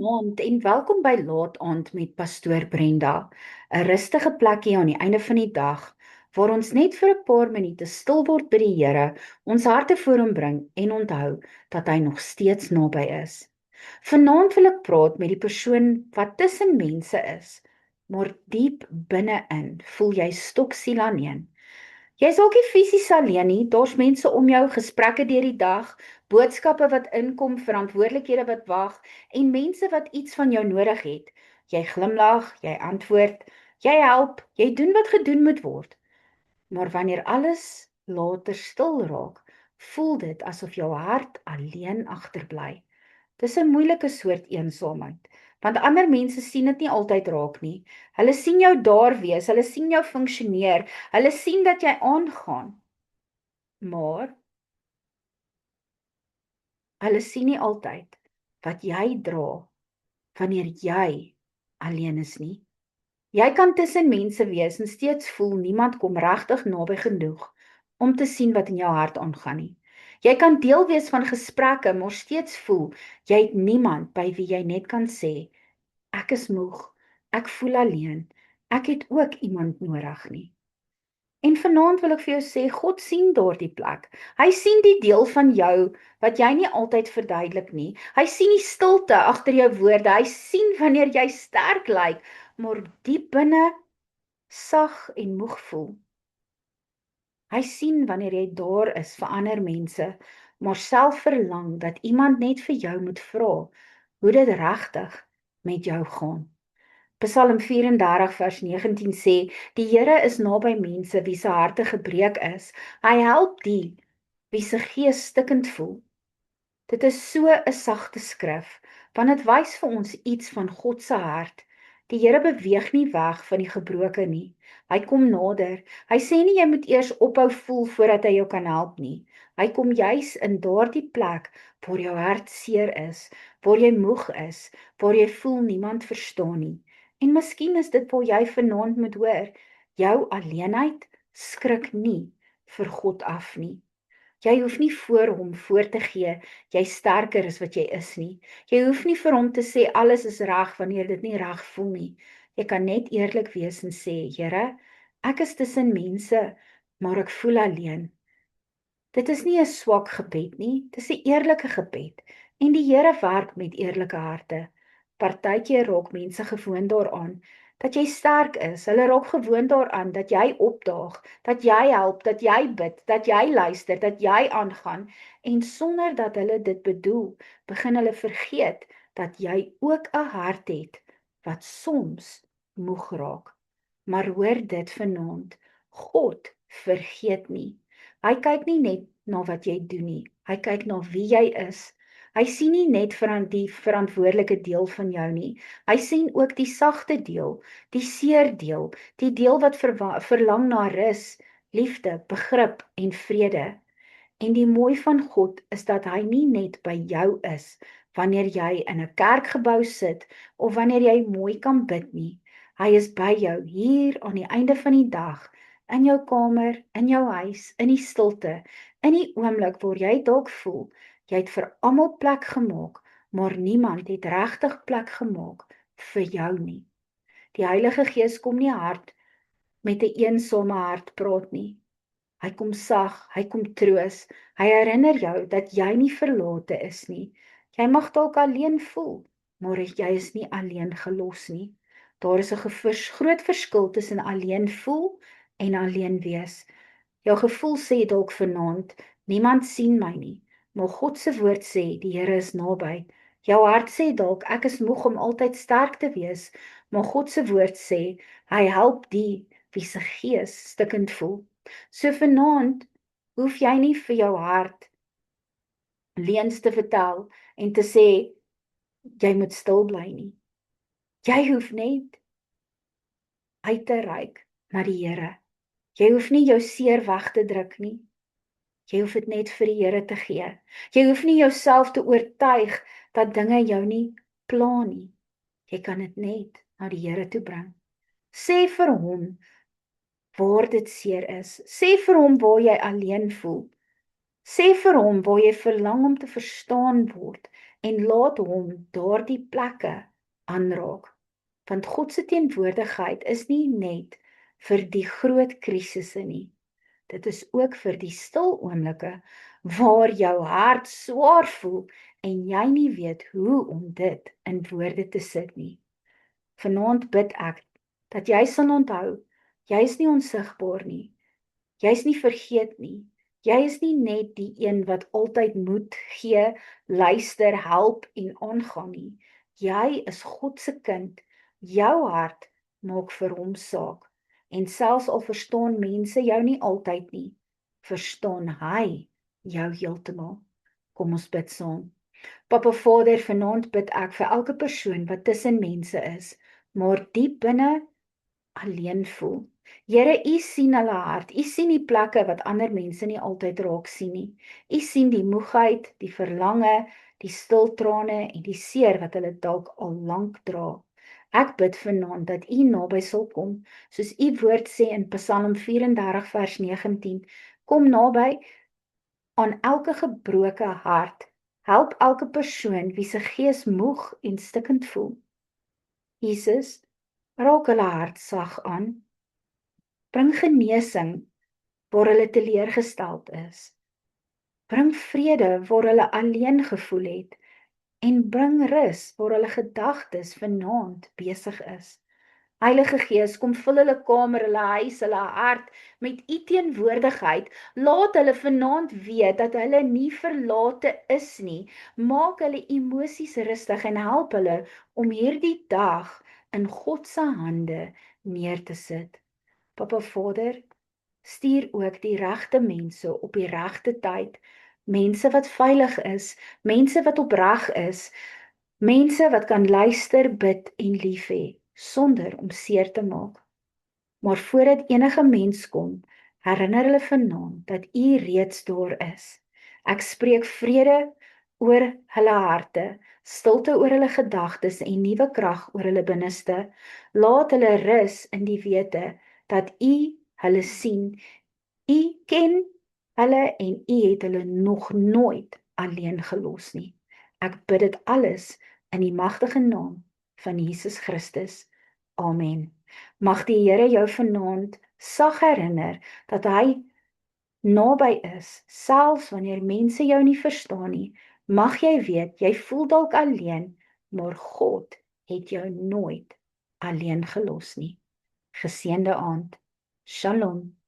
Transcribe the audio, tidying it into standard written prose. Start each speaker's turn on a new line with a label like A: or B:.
A: Goeienaand en welkom by Laat Aand met Pastoor Brenda, 'n rustige plekkie aan die einde van die dag, waar ons net vir 'n paar minute stil word by die Here, ons harte voor hom bring en onthou dat hy nog steeds naby is. Vanaand wil ek praat met die persoon wat tussen mense is, maar diep binne-in voel jy stoksiel alleen. Jy's ook nie fisies alleen nie, daar's mense om jou, gesprekke deur die dag, boodskappe wat inkom, verantwoordelikhede wat wag en mense wat iets van jou nodig het. Jy glimlag, jy antwoord, jy help, jy doen wat gedoen moet word. Maar wanneer alles later stil raak, voel dit asof jou hart alleen agterbly. Dis 'n moeilike soort eensaamheid, want ander mense sien dit nie altyd raak nie. Hulle sien jou daar wees, hulle sien jou funksioneer, hulle sien dat jy aangaan. Maar hulle sien nie altyd wat jy dra wanneer jy alleen is nie. Jy kan tussen mense wees en steeds voel niemand kom regtig naby genoeg om te sien wat in jou hart aangaan nie. Jy kan deel wees van gesprekke, maar steeds voel jy het niemand by wie jy net kan sê, ek is moeg, ek voel alleen, ek het ook iemand nodig nie. En vanaand wil ek vir jou sê, God sien daardie plek. Hy sien die deel van jou wat jy nie altyd verduidelik nie. Hy sien die stilte agter jou woorde. Hy sien wanneer jy sterk lyk, maar diep binne sag en moeg voel. Hy sien wanneer jy daar is vir ander mense, maar self verlang dat iemand net vir jou moet vra hoe dit regtig met jou gaan. Psalm 34 vers 19 sê, die Here is naby mense wie se harte gebreek is. Hy help die wie se gees stikkend voel. Dit is so 'n sagte skrif, want dit wys vir ons iets van God se hart. Die Here beweeg nie weg van die gebroke nie. Hy kom nader. Hy sê nie jy moet eers ophou voel voordat hy jou kan help nie. Hy kom juis in daardie plek waar jou hart seer is, waar jy moeg is, waar jy voel niemand verstaan nie. En miskien is dit waar jy vanaand moet hoor, jou alleenheid skrik nie vir God af nie. Jy hoef nie voor hom voor te gee, jy sterker is wat jy is nie. Jy hoef nie vir hom te sê alles is reg wanneer dit nie reg voel nie. Jy kan net eerlik wees en sê, Here, ek is tussen mense, maar ek voel alleen. Dit is nie 'n swak gebed nie, dis 'n eerlike gebed. En die Here werk met eerlike harte. Partykeer raak mense gewoond daaraan dat jy sterk is. Hulle raak gewoond daaraan dat jy opdaag, dat jy help, dat jy bid, dat jy luister, dat jy aangaan. En sonder dat hulle dit bedoel, begin hulle vergeet dat jy ook 'n hart het wat soms moeg raak. Maar hoor dit vanaand, God vergeet nie. Hy kyk nie net na wat jy doen nie, hy kyk na wie jy is. Hy sien nie net die verantwoordelike deel van jou nie, hy sien ook die sagte deel, die seer deel, die deel wat verlang na rus, liefde, begrip en vrede. En die mooi van God is dat hy nie net by jou is, wanneer jy in 'n kerkgebou sit, of wanneer jy mooi kan bid nie. Hy is by jou hier aan die einde van die dag, in jou kamer, in jou huis, in die stilte, in die oomblik waar jy dalk voel, jy het vir almal plek gemaak, maar niemand het regtig plek gemaak vir jou nie. Die Heilige Gees kom nie hard met 'n eensame hart praat nie. Hy kom sag, hy kom troos, hy herinner jou dat jy nie verlate is nie. Jy mag dalk alleen voel, maar jy is nie alleen gelos nie. Daar is 'n groot verskil tussen alleen voel en alleen wees. Jou gevoel sê dalk vanaand, niemand sien my nie, maar God se woord sê, die Here is naby. Jou hart sê dalk, ek is moeg om altyd sterk te wees, maar God se woord sê, hy help die wie se gees stikkend voel. So vanaand hoef jy nie vir jou hart leuns te vertel en te sê, jy moet stil bly nie. Jy hoef net uit te reik na die Here. Jy hoef nie jou seer weg te druk nie. Jy hoef dit net vir die Here te gee. Jy hoef nie jouself te oortuig dat dinge jou nie pla nie. Jy kan dit net na die Here toe bring. Sê vir hom waar dit seer is. Sê vir hom waar jy alleen voel. Sê vir hom waar jy verlang om te verstaan word en laat hom daardie plekke aanraak. Want God se teenwoordigheid is nie net vir die groot krisisse nie. Dit is ook vir die stil oomblikke waar jou hart swaar voel en jy nie weet hoe om dit in woorde te sit nie. Vanaand bid ek dat jy sal onthou, jy is nie onsigbaar nie. Jy is nie vergeet nie. Jy is nie net die een wat altyd moed gee, luister, help en aangaan nie. Jy is God se kind. Jou hart maak vir hom saak. En selfs al verstaan mense jou nie altyd nie, verstaan hy jou heeltemal. Kom ons bid saam. Papa Vader, vanaand bid ek vir elke persoon wat tussen mense is, maar diep binne alleen voel. Here, U sien hulle hart. U sien die plekke wat ander mense nie altyd raak sien nie. U sien die moegheid, die verlange, die stil trane en die seer wat hulle dalk al lank dra. Ek bid vanaand dat U naby sal kom, soos U woord sê in Psalm 34 vers 19. Kom naby aan elke gebroke hart. Help elke persoon wie se gees moeg en stikkend voel. Jesus, raak hulle hart sag aan. Bring genesing waar hulle teleurgesteld is. Bring vrede waar hulle alleen gevoel het en bring rus waar hulle gedagtes vanaand besig is. Heilige Gees, kom vul hulle kamer, hulle huis, hulle hart met U teenwoordigheid. Laat hulle vanaand weet dat hulle nie verlate is nie. Maak hulle emosies rustig en help hulle om hierdie dag in God se hande neer te sit. Papa Vader, stuur ook die regte mense op die regte tyd, mense wat veilig is, mense wat opreg is, mense wat kan luister, bid en lief hê, sonder om seer te maak. Maar voordat enige mens kom, herinner hulle vanaand dat U reeds daar is. Ek spreek vrede oor hulle harte, stilte oor hulle gedagtes en nuwe krag oor hulle binneste. Laat hulle rus in die wete dat U hulle sien. U ken hulle en U het hulle nog nooit alleen gelos nie. Ek bid dit alles in die magtige naam van Jesus Christus. Amen. Mag die Here jou vanaand sag herinner dat hy naby is, selfs wanneer mense jou nie verstaan nie. Mag jy weet, jy voel dalk alleen, maar God het jou nooit alleen gelos nie. Geseënde aand. Shalom.